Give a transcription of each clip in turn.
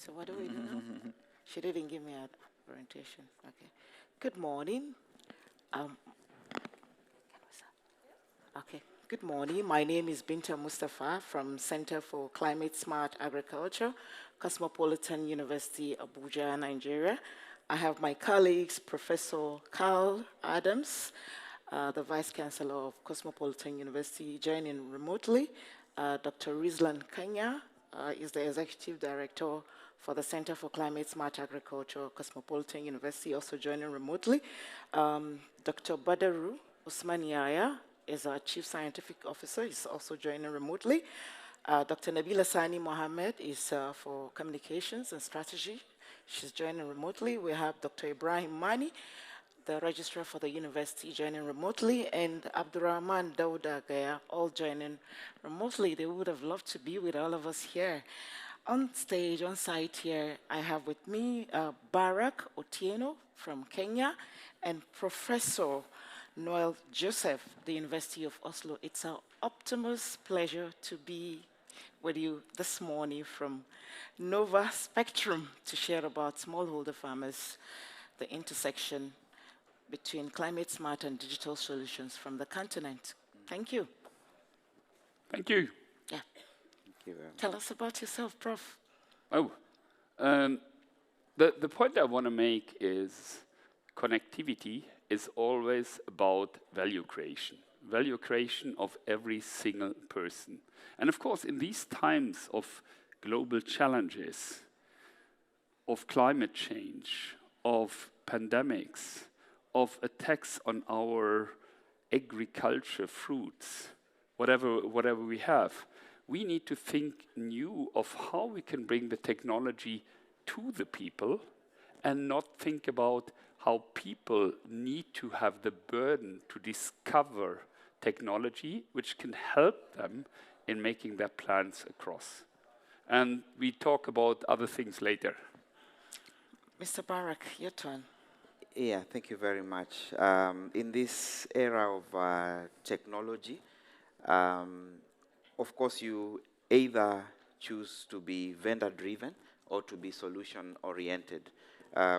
So what do we do now? She didn't give me an orientation. Okay. Good morning. Um, okay. Good morning. My name is Binta Mustafa from Center for Climate Smart Agriculture, Cosmopolitan University, Abuja, Nigeria. I have my colleagues, Professor Carl Adams, the Vice Chancellor of Cosmopolitan University, joining remotely. Dr. Rizlan Kanya is the Executive Director for the Center for Climate Smart Agriculture, Cosmopolitan University, also joining remotely. Dr. Badaru Usman Yaya is our Chief Scientific Officer. He's also joining remotely. Dr. Nabila Sani Mohammed is for Communications and Strategy. She's joining remotely. We have Dr. Ibrahim Mani, the Registrar for the University, joining remotely, and Abdurrahman Dauda Gaya, all joining remotely. They would have loved to be with all of us here. On stage, on site here, I have with me Barack Otieno from Kenya and Professor Noel Joseph, the University of Oslo. It's an optimus pleasure to be with you this morning from Nova Spectrum to share about smallholder farmers, the intersection between climate smart and digital solutions from the continent. Thank you. Thank you. Yeah. Thank you very much. Tell us about yourself, Prof. Oh, the point I want to make is connectivity is always about value creation of every single person. And of course, in these times of global challenges, of climate change, of pandemics, of attacks on our agriculture, fruits, whatever we have, we need to think new of how we can bring the technology to the people and not think about how people need to have the burden to discover technology which can help them in making their plans across. And we talk about other things later. Mr. Barak, your turn. Yeah, thank you very much. In this era of technology, of course, you either choose to be vendor-driven or to be solution-oriented.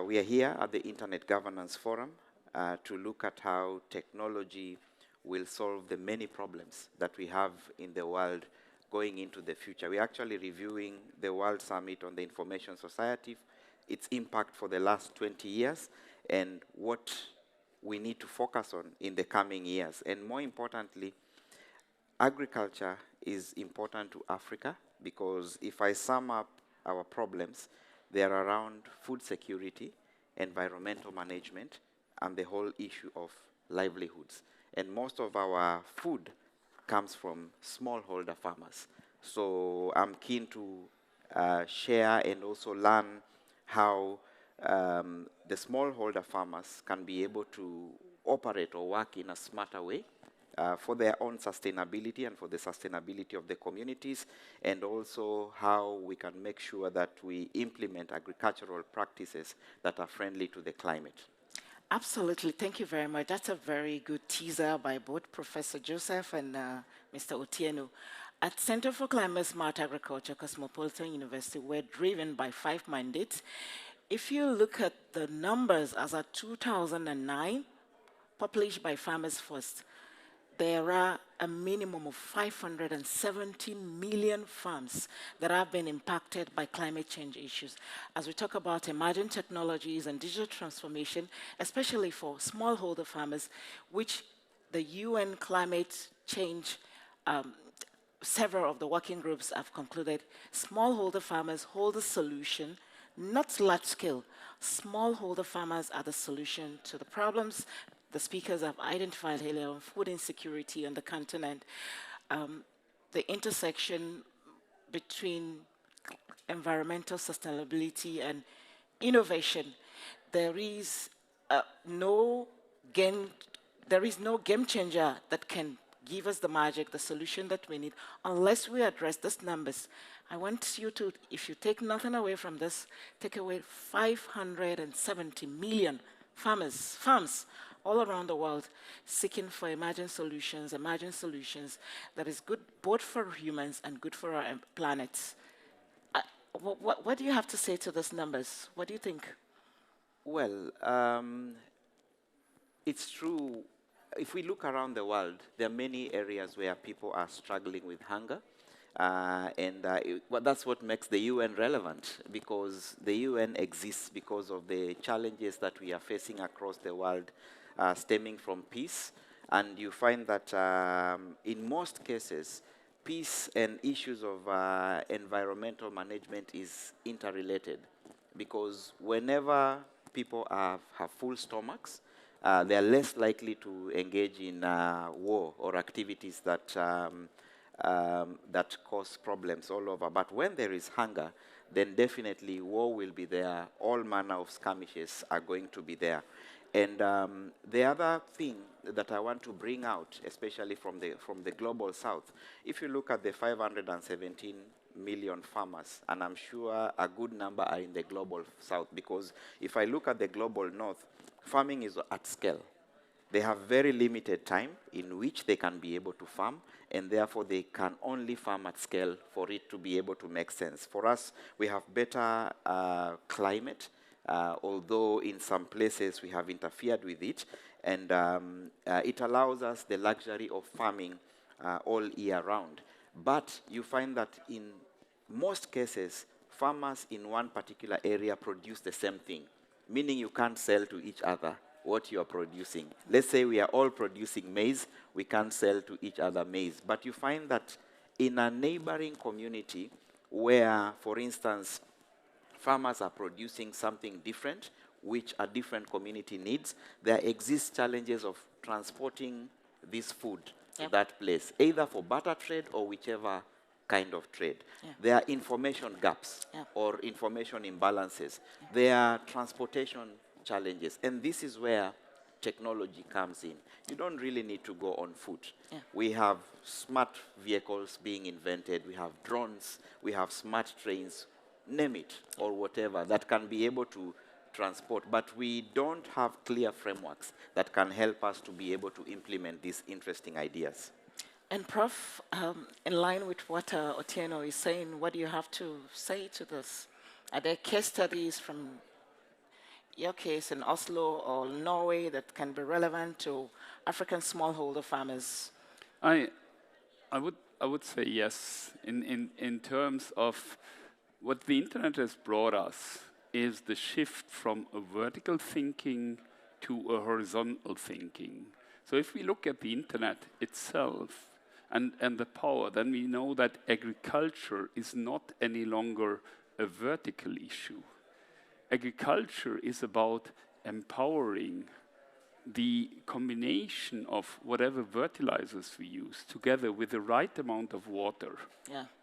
We are here at the Internet Governance Forum to look at how technology will solve the many problems that we have in the world going into the future. We're actually reviewing the World Summit on the Information Society, its impact for the last 20 years, and what we need to focus on in the coming years. And more importantly, agriculture is important to Africa because if I sum up our problems, they are around food security, environmental management, and the whole issue of livelihoods. And most of our food comes from smallholder farmers. So I'm keen to share and also learn how the smallholder farmers can be able to operate or work in a smarter way for their own sustainability and for the sustainability of the communities, and also how we can make sure that we implement agricultural practices that are friendly to the climate. Absolutely. Thank you very much. That's a very good teaser by both Professor Joseph and Mr. Otieno. At Center for Climate Smart Agriculture, Cosmopolitan University, we're driven by 5 mandates. If you look at the numbers as of 2009, published by Farmers First, there are a minimum of 570 million farms that have been impacted by climate change issues. As we talk about emerging technologies and digital transformation, especially for smallholder farmers, which the UN climate change, several of the working groups have concluded, smallholder farmers hold the solution, not large scale. Smallholder farmers are the solution to the problems the speakers have identified earlier on food insecurity on the continent, the intersection between environmental sustainability and innovation. There is no game changer that can give us the magic, the solution that we need, unless we address these numbers. I want you to, if you take nothing away from this, take away 570 million farms all around the world seeking for emerging solutions that is good both for humans and good for our planet. What do you have to say to those numbers? What do you think? Well, it's true. If we look around the world, there are many areas where people are struggling with hunger. Well, that's what makes the UN relevant, because the UN exists because of the challenges that we are facing across the world stemming from peace. And you find that in most cases, peace and issues of environmental management is interrelated, because whenever people have full stomachs, they are less likely to engage in war or activities that cause problems all over. But when there is hunger, then definitely war will be there. All manner of skirmishes are going to be there. And the other thing that I want to bring out, especially from the global south, if you look at the 517 million farmers, and I'm sure a good number are in the global south, because if I look at the global north, farming is at scale. They have very limited time in which they can be able to farm, and therefore they can only farm at scale for it to be able to make sense. For us, we have better climate, although in some places we have interfered with it, and it allows us the luxury of farming all year round. But you find that in most cases, farmers in one particular area produce the same thing, meaning you can't sell to each other what you are producing. Let's say we are all producing maize, we can't sell to each other maize. But you find that in a neighboring community where, for instance, farmers are producing something different, which a different community needs, there exists challenges of transporting this food to that place, either for barter trade or whichever kind of trade. There are information gaps or information imbalances. There are transportation challenges. And this is where technology comes in. You don't really need to go on foot. We have smart vehicles being invented. We have drones. We have smart trains, name it, or whatever, that can be able to transport. But we don't have clear frameworks that can help us to be able to implement these interesting ideas. And Prof, in line with what Otieno is saying, what do you have to say to this? Are there case studies from your case in Oslo or Norway that can be relevant to African smallholder farmers? I would say yes. In terms of what the internet has brought us is the shift from a vertical thinking to a horizontal thinking. So if we look at the internet itself and the power, then we know that agriculture is not any longer a vertical issue. Agriculture is about empowering the combination of whatever fertilizers we use together with the right amount of water.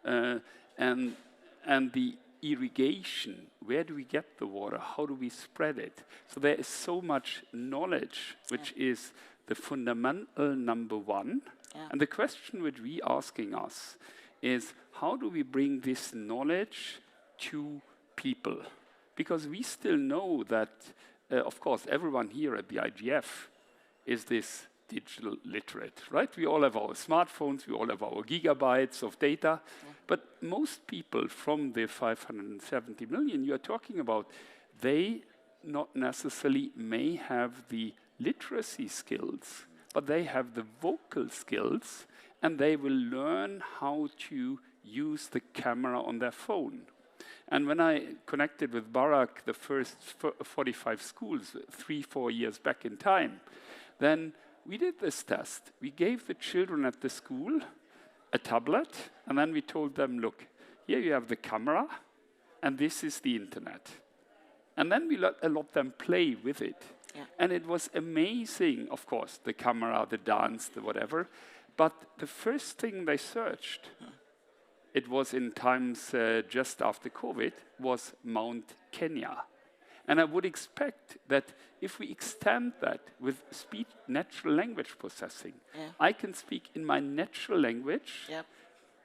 And the irrigation, where do we get the water? How do we spread it? So there is so much knowledge, which is the fundamental number one. And the question which we asking us is, how do we bring this knowledge to people? Because we still know that, of course, everyone here at the IGF is this digital literate, right? We all have our smartphones, we all have our gigabytes of data, but most people from the 570 million you are talking about, they not necessarily may have the literacy skills, but they have the vocal skills, and they will learn how to use the camera on their phone. And when I connected with Barak, the first 45 schools, 3-4 years back in time, then we did this test. We gave the children at the school a tablet, and then we told them, look, here you have the camera, and this is the internet. And then we let them play with it. And it was amazing, of course, the camera, the dance, the whatever. But the first thing they searched, it was in times just after COVID, was Mount Kenya. And I would expect that if we extend that with speech, natural language processing, I can speak in my natural language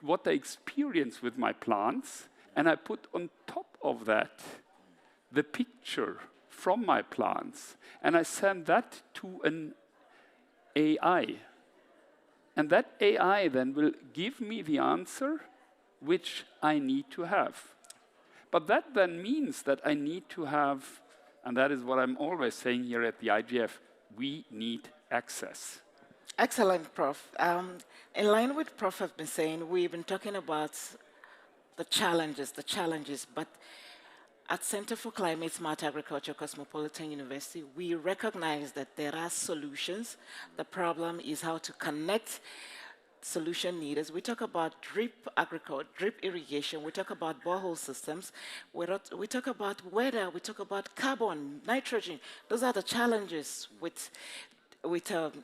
what I experience with my plants, and I put on top of that the picture from my plants, and I send that to an AI. And that AI then will give me the answer which I need to have. But that then means that I need to have, and that is what I'm always saying here at the IGF, we need access. Excellent, Prof. In line with Prof have been saying, we've been talking about the challenges, but at Center for Climate Smart Agriculture, Cosmopolitan University, we recognize that there are solutions. The problem is how to connect solution needers. We talk about drip agriculture, drip irrigation. We talk about borehole systems. We talk about weather. We talk about carbon, nitrogen. Those are the challenges with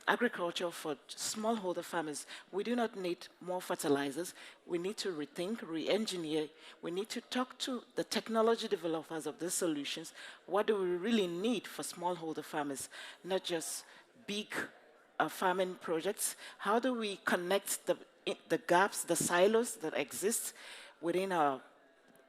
agriculture for smallholder farmers. We do not need more fertilizers. We need to rethink, re-engineer. We need to talk to the technology developers of these solutions. What do we really need for smallholder farmers, not just big farming projects? How do we connect the gaps, the silos that exist within our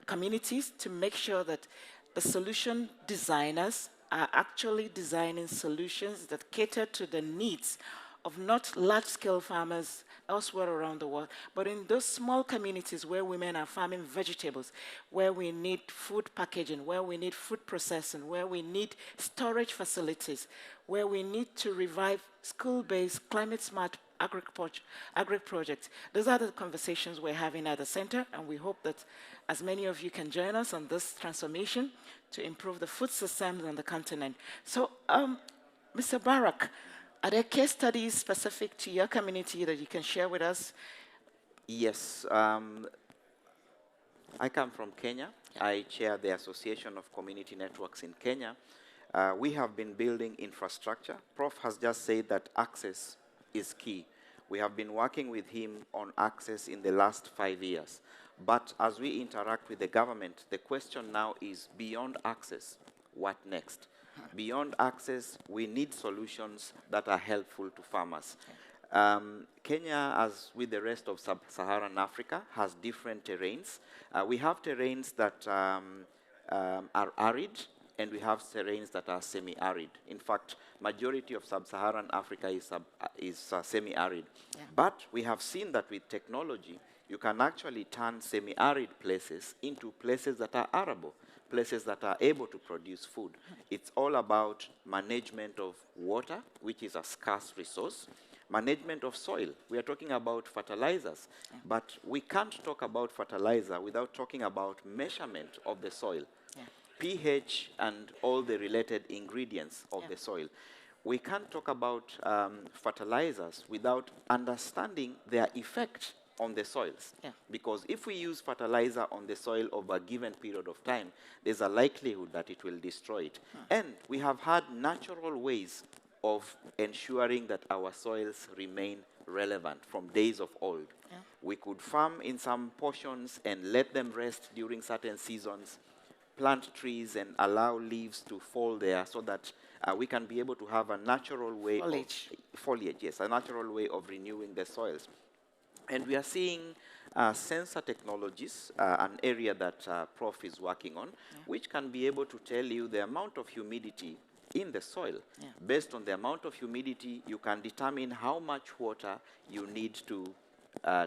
communities to make sure that the solution designers are actually designing solutions that cater to the needs of not large-scale farmers elsewhere around the world, but in those small communities where women are farming vegetables, where we need food packaging, where we need food processing, where we need storage facilities, where we need to revive school-based climate-smart agri-projects. Those are the conversations we're having at the center, and we hope that as many of you can join us on this transformation to improve the food systems on the continent. So, Mr. Barak, are there case studies specific to your community that you can share with us? Yes. I come from Kenya. Yeah. I chair the Association of Community Networks in Kenya. We have been building infrastructure. Prof has just said that access is key. We have been working with him on access in the last 5 years. But as we interact with the government, the question now is, beyond access, what next? Beyond access, we need solutions that are helpful to farmers. Kenya, as with the rest of sub-Saharan Africa, has different terrains. We have terrains that are arid, and we have terrains that are semi-arid. In fact, majority of sub-Saharan Africa is semi-arid. Yeah. But we have seen that with technology, you can actually turn semi-arid places into places that are arable, places that are able to produce food. It's all about management of water, which is a scarce resource, management of soil. We are talking about fertilizers, but we can't talk about fertilizer without talking about measurement of the soil. Yeah. pH and all the related ingredients of the soil. We can't talk about fertilizers without understanding their effect on the soils. Yeah. Because if we use fertilizer on the soil over a given period of time, there's a likelihood that it will destroy it. And we have had natural ways of ensuring that our soils remain relevant from days of old. Yeah. We could farm in some portions and let them rest during certain seasons, plant trees and allow leaves to fall there so that we can be able to have a natural way foliage, yes, a natural way of renewing the soils. And we are seeing sensor technologies, an area that Prof is working on, which can be able to tell you the amount of humidity in the soil. Yeah. Based on the amount of humidity, you can determine how much water you need to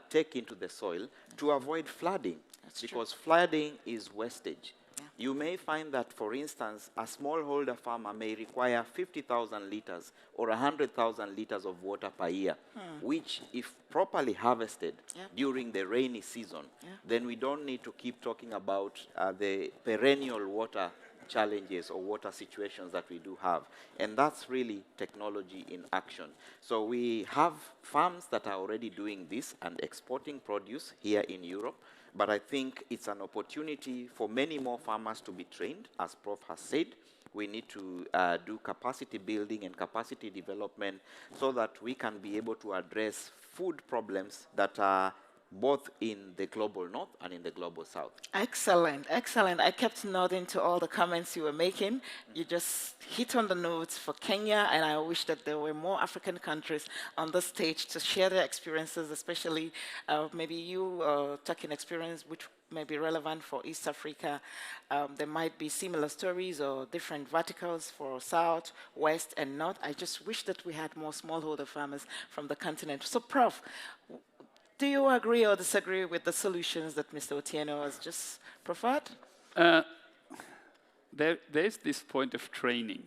take into the soil to avoid flooding. That's because true. Flooding is wastage. You may find that, for instance, a smallholder farmer may require 50,000 liters or 100,000 liters of water per year, which, if properly harvested during the rainy season, then we don't need to keep talking about the perennial water challenges or water situations that we do have. And that's really technology in action. So we have farms that are already doing this and exporting produce here in Europe. But I think it's an opportunity for many more farmers to be trained. As Prof has said, we need to do capacity building and capacity development so that we can be able to address food problems that are both in the global north and in the global south. Excellent, excellent. I kept nodding to all the comments you were making. You just hit on the notes for Kenya, and I wish that there were more African countries on the stage to share their experiences, especially maybe you talking experience which may be relevant for East Africa. There might be similar stories or different verticals for South, West, and North. I just wish that we had more smallholder farmers from the continent. So, Prof, do you agree or disagree with the solutions that Mr. Otieno has just proffered? Uh, there's this point of training.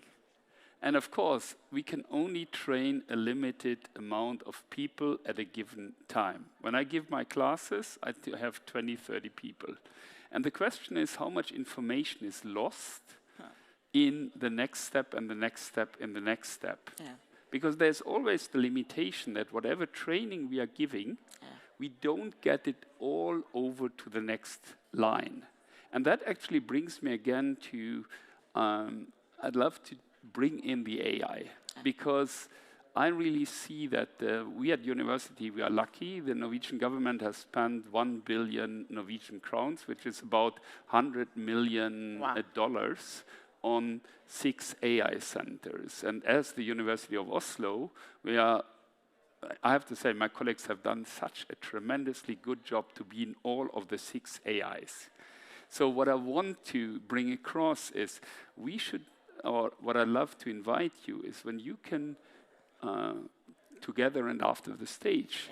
And of course, we can only train a limited amount of people at a given time. When I give my classes, I have 20, 30 people. And the question is how much information is lost in the next step and the next step and the next step. Yeah. Because there's always the limitation that whatever training we are giving, we don't get it all over to the next line. And that actually brings me again to, I'd love to bring in the AI, because I really see that we at university, we are lucky. The Norwegian government has spent 1 billion Norwegian crowns, which is about $100 million dollars on 6 AI centers. And as the University of Oslo, I have to say, my colleagues have done such a tremendously good job to be in all of the 6 AIs. So what I want to bring across is or what I love to invite you is when you can, together and after the stage,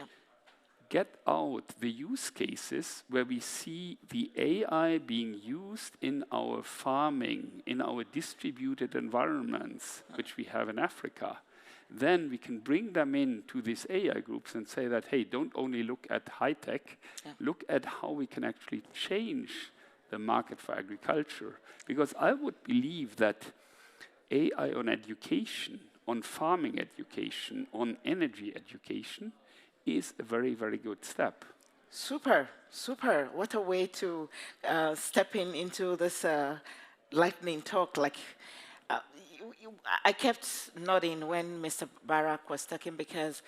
get out the use cases where we see the AI being used in our farming, in our distributed environments, which we have in Africa. Then we can bring them into these AI groups and say that, hey, don't only look at high tech, look at how we can actually change the market for agriculture. Because I would believe that AI on education, on farming education, on energy education is a very, very good step. Super, super. What a way to step into this lightning talk. I kept nodding when Mr. Barak was talking because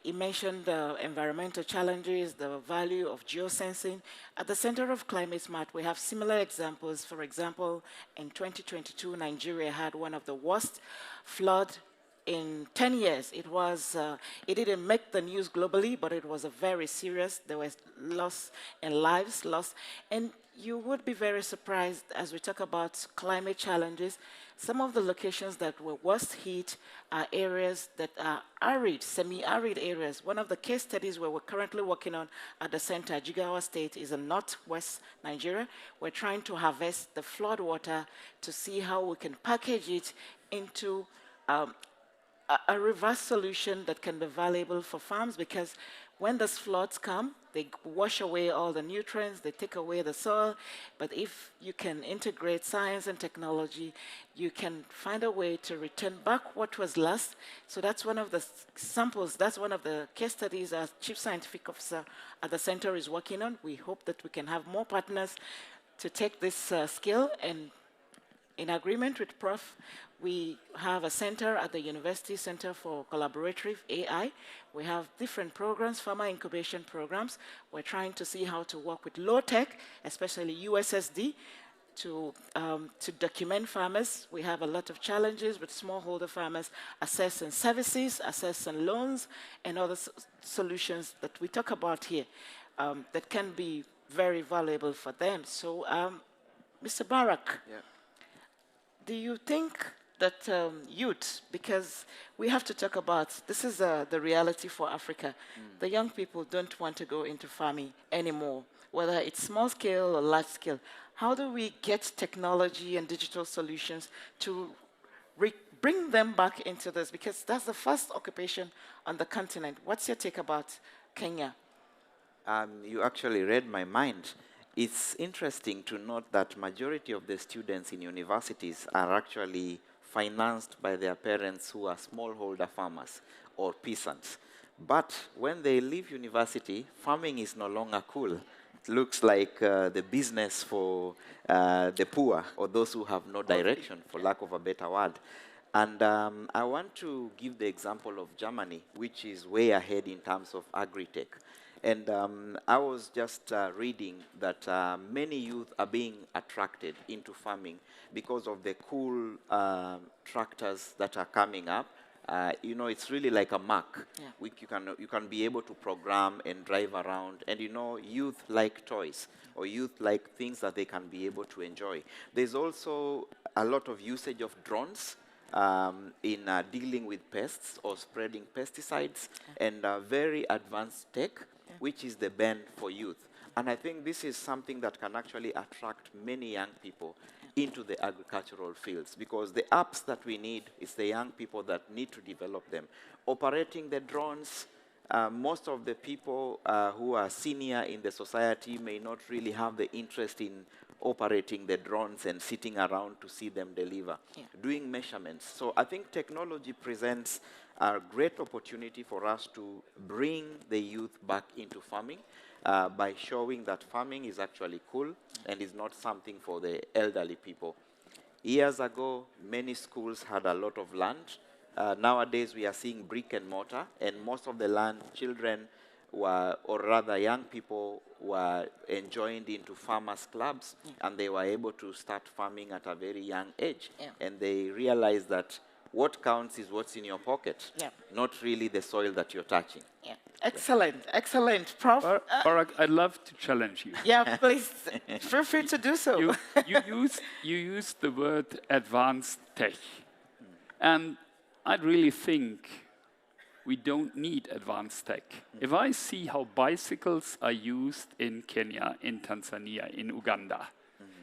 he mentioned the environmental challenges, the value of geosensing. At the Center of Climate Smart, we have similar examples. For example, in 2022, Nigeria had one of the worst flood in 10 years. It didn't make the news globally, but it was a very serious. There was loss in lives lost. And you would be very surprised as we talk about climate challenges. Some of the locations that were worst hit are areas that are arid, semi-arid areas. One of the case studies where we're currently working on at the center, Jigawa State, is in northwest Nigeria. We're trying to harvest the flood water to see how we can package it into a reverse solution that can be valuable for farms, because when those floods come, they wash away all the nutrients, they take away the soil. But if you can integrate science and technology, you can find a way to return back what was lost. So that's one of the samples, that's one of the case studies our Chief Scientific Officer at the center is working on. We hope that we can have more partners to take this skill, and in agreement with Prof, we have a center at the University Center for Collaborative AI. We have different programs, farmer incubation programs. We're trying to see how to work with low tech, especially USSD, to document farmers. We have a lot of challenges with smallholder farmers, assessing services, assessing loans, and other solutions that we talk about here that can be very valuable for them. So, Mr. Barak, do you think that youth, because we have to talk about, this is the reality for Africa, the young people don't want to go into farming anymore, whether it's small scale or large scale. How do we get technology and digital solutions to bring them back into this? Because that's the first occupation on the continent. What's your take about Kenya? You actually read my mind. It's interesting to note that majority of the students in universities are actually financed by their parents who are smallholder farmers or peasants. But when they leave university, farming is no longer cool. It looks like the business for the poor or those who have no direction, for lack of a better word. And I want to give the example of Germany, which is way ahead in terms of agri-tech. And I was just reading that many youth are being attracted into farming because of the cool tractors that are coming up. It's really like a Mac. Yeah. You can be able to program and drive around. And youth like toys, or youth like things that they can be able to enjoy. There's also a lot of usage of drones in dealing with pests or spreading pesticides, and very advanced tech, which is the bend for youth. And I think this is something that can actually attract many young people into the agricultural fields, because the apps that we need is the young people that need to develop them. Operating the drones, most of the people who are senior in the society may not really have the interest in operating the drones and sitting around to see them deliver, doing measurements. So I think technology presents a great opportunity for us to bring the youth back into farming by showing that farming is actually cool and is not something for the elderly people. Years ago, many schools had a lot of land. Nowadays, we are seeing brick and mortar, and most of the land children were, or rather young people, were enjoined into farmers' clubs, and they were able to start farming at a very young age. And they realized that what counts is what's in your pocket, not really the soil that you're touching. Excellent, excellent, Prof. Barack, I'd love to challenge you. Yeah, please, feel free to do so. You used the word advanced tech. And I really think we don't need advanced tech. If I see how bicycles are used in Kenya, in Tanzania, in Uganda,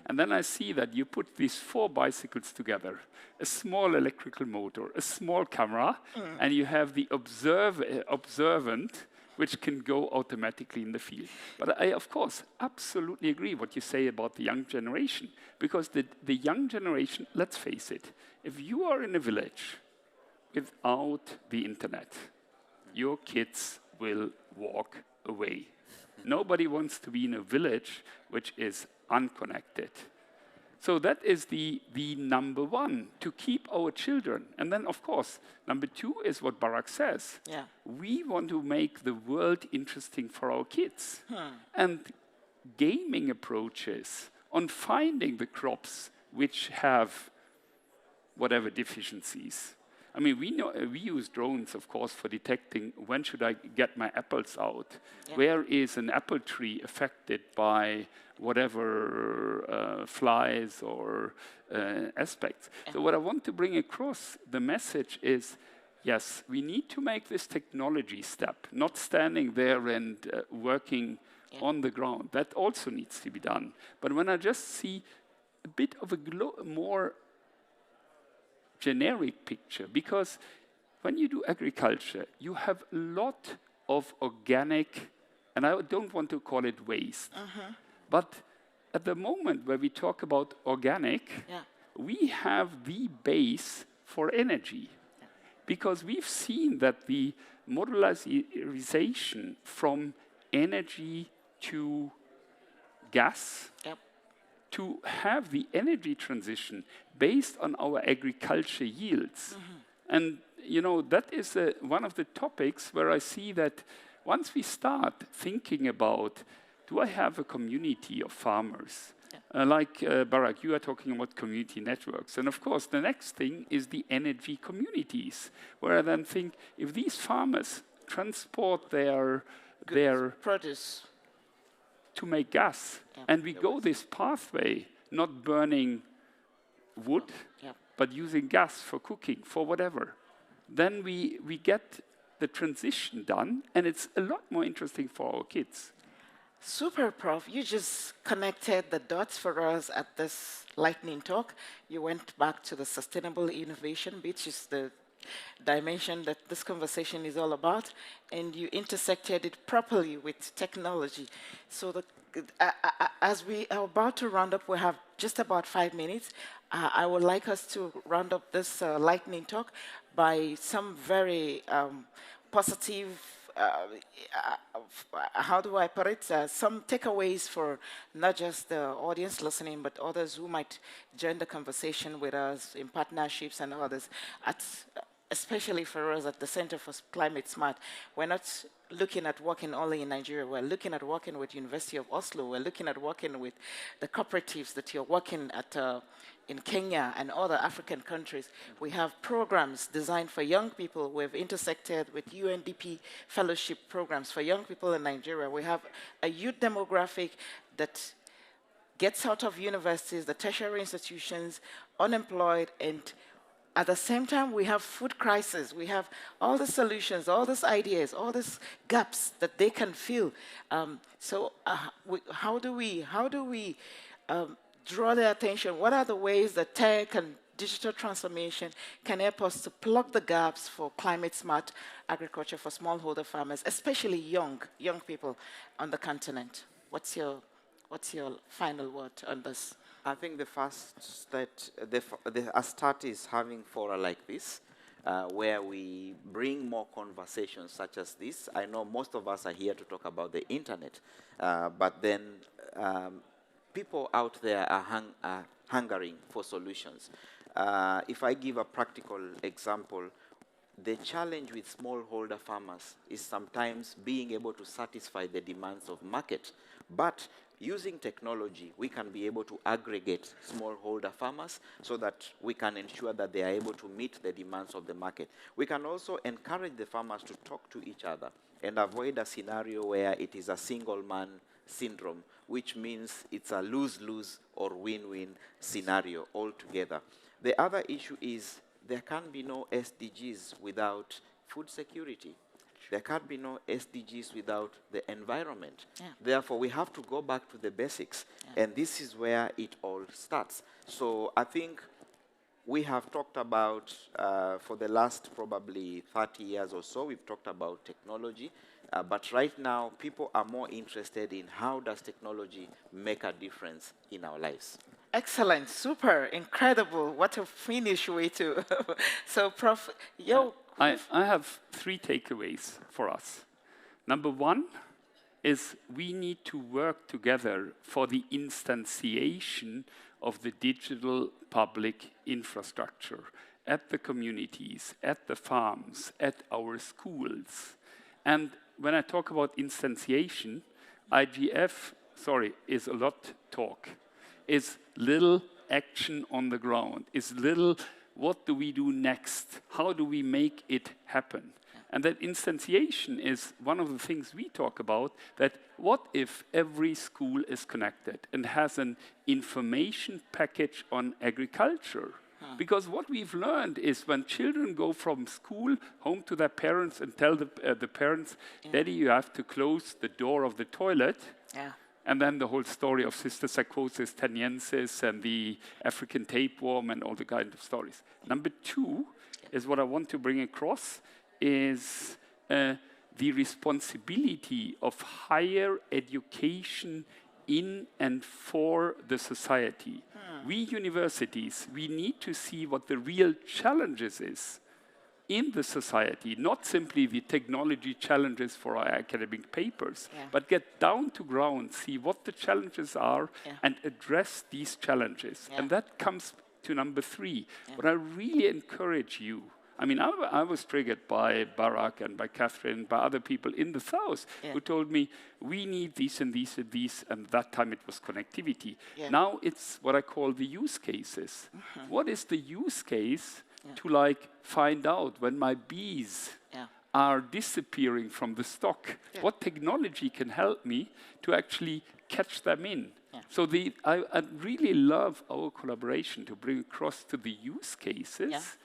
and then I see that you put these 4 bicycles together, a small electrical motor, a small camera, and you have the observant, which can go automatically in the field. But I, of course, absolutely agree what you say about the young generation, because the young generation, let's face it, if you are in a village without the internet, your kids will walk away. Nobody wants to be in a village which is unconnected. So that is the number one, to keep our children. And then, of course, number 2 is what Barack says. We want to make the world interesting for our kids. And gaming approaches on finding the crops which have whatever deficiencies. I mean, we use drones, of course, for detecting when should I get my apples out. Where is an apple tree affected by whatever flies or aspects. So what I want to bring across the message is, yes, we need to make this technology step, not standing there and working on the ground. That also needs to be done. But when I just see a bit of a more generic picture, because when you do agriculture, you have a lot of organic, and I don't want to call it waste, but at the moment where we talk about organic, we have the base for energy, because we've seen that the modularization from energy to gas, to have the energy transition based on our agriculture yields. And you know, that is one of the topics where I see that once we start thinking about, do I have a community of farmers? Like Barack, you are talking about community networks. And of course, the next thing is the energy communities, where I then think, if these farmers transport their produce to make gas, and we go this pathway, not burning wood, but using gas for cooking, for whatever, then we get the transition done, and it's a lot more interesting for our kids. Super, Prof. You just connected the dots for us at this lightning talk. You went back to the sustainable innovation, which is the dimension that this conversation is all about, and you intersected it properly with technology. So as we are about to round up, we have just about 5 minutes. I would like us to round up this lightning talk by some very positive, how do I put it, some takeaways for not just the audience listening, but others who might join the conversation with us in partnerships and others, especially for us at the Center for Climate Smart. We're not looking at working only in Nigeria. We're looking at working with University of Oslo. We're looking at working with the cooperatives that you're working at in Kenya and other African countries. We have programs designed for young people. We've intersected with UNDP fellowship programs for young people in Nigeria. We have a youth demographic that gets out of universities, the tertiary institutions, unemployed, and at the same time, we have food crisis. We have all the solutions, all these ideas, all these gaps that they can fill. How do we draw their attention? What are the ways that tech and digital transformation can help us to plug the gaps for climate-smart agriculture for smallholder farmers, especially young people on the continent? What's your final word on this? I think the first start is having fora like this, where we bring more conversations such as this. I know most of us are here to talk about the internet, but then people out there are hungering for solutions. If I give a practical example, the challenge with smallholder farmers is sometimes being able to satisfy the demands of market. But using technology, we can be able to aggregate smallholder farmers so that we can ensure that they are able to meet the demands of the market. We can also encourage the farmers to talk to each other and avoid a scenario where it is a single man syndrome, which means it's a lose-lose or win-win scenario altogether. The other issue is there can be no SDGs without food security. There can be no SDGs without the environment. Yeah. Therefore, we have to go back to the basics. Yeah. And this is where it all starts. So I think we have talked about, for the last probably 30 years or so, we've talked about technology. But right now, people are more interested in how does technology make a difference in our lives. Excellent, super, incredible. What a finish way to. So, Prof, I have 3 takeaways for us. Number 1 is we need to work together for the instantiation of the digital public infrastructure at the communities, at the farms, at our schools. And when I talk about instantiation, IGF, is a lot talk. Is little action on the ground, is little what do we do next, how do we make it happen. And that instantiation is one of the things we talk about, that what if every school is connected and has an information package on agriculture? Because what we've learned is when children go from school home to their parents and tell the parents, Daddy, you have to close the door of the toilet. Yeah. And then the whole story of Cysticercosis teniensis and the African tapeworm and all the kind of stories. Number 2 is what I want to bring across is the responsibility of higher education in and for the society. We universities, we need to see what the real challenges is in the society, not simply the technology challenges for our academic papers, but get down to ground, see what the challenges are, and address these challenges. And that comes to number 3. But I really encourage you, I mean, I was triggered by Barack and by Catherine, by other people in the South who told me, we need these and these and these, and that time it was connectivity. Now it's what I call the use cases. What is the use case to find out when my bees are disappearing from the stock? What technology can help me to actually catch them in? So I really love our collaboration to bring across to the use cases,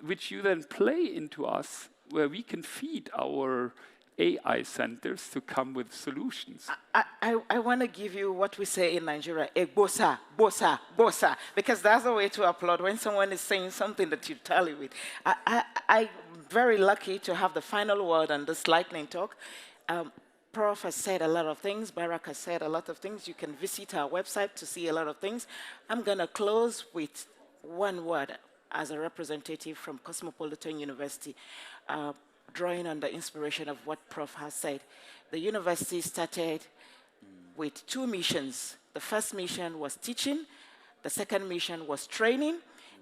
which you then play into us, where we can feed our AI centers to come with solutions. I want to give you what we say in Nigeria, a bossa, bossa, bossa, because that's a way to applaud when someone is saying something that you tally with. I'm very lucky to have the final word on this lightning talk. Prof has said a lot of things. Barack has said a lot of things. You can visit our website to see a lot of things. I'm going to close with one word as a representative from Cosmopolitan University, drawing on the inspiration of what Prof has said. The university started with 2 missions. The first mission was teaching. The second mission was training.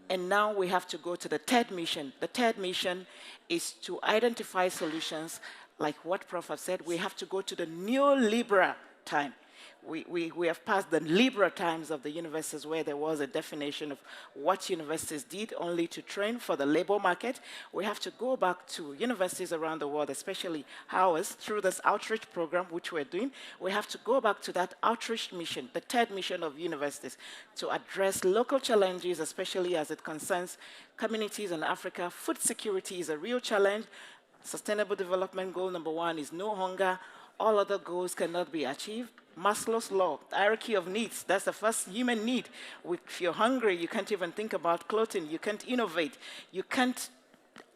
And now we have to go to the 3rd mission. The 3rd mission is to identify solutions like what Prof has said. We have to go to the neoliberal time. We have passed the liberal times of the universities where there was a definition of what universities did only to train for the labor market. We have to go back to universities around the world, especially ours, through this outreach program, which we're doing. We have to go back to that outreach mission, the third mission of universities, to address local challenges, especially as it concerns communities in Africa. Food security is a real challenge. Sustainable Development Goal number 1 is no hunger. All other goals cannot be achieved. Maslow's law, hierarchy of needs, that's the first human need. If you're hungry, you can't even think about clothing, you can't innovate, you can't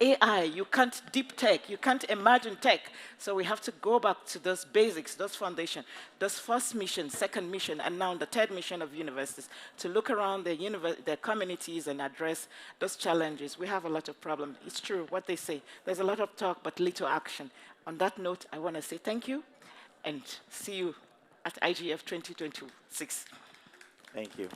AI, you can't deep tech, you can't imagine tech. So we have to go back to those basics, those foundations, those first mission, second mission, and now the third mission of universities, to look around their communities and address those challenges. We have a lot of problems. It's true what they say. There's a lot of talk, but little action. On that note, I want to say thank you, and see you at IGF 2026. Thank you.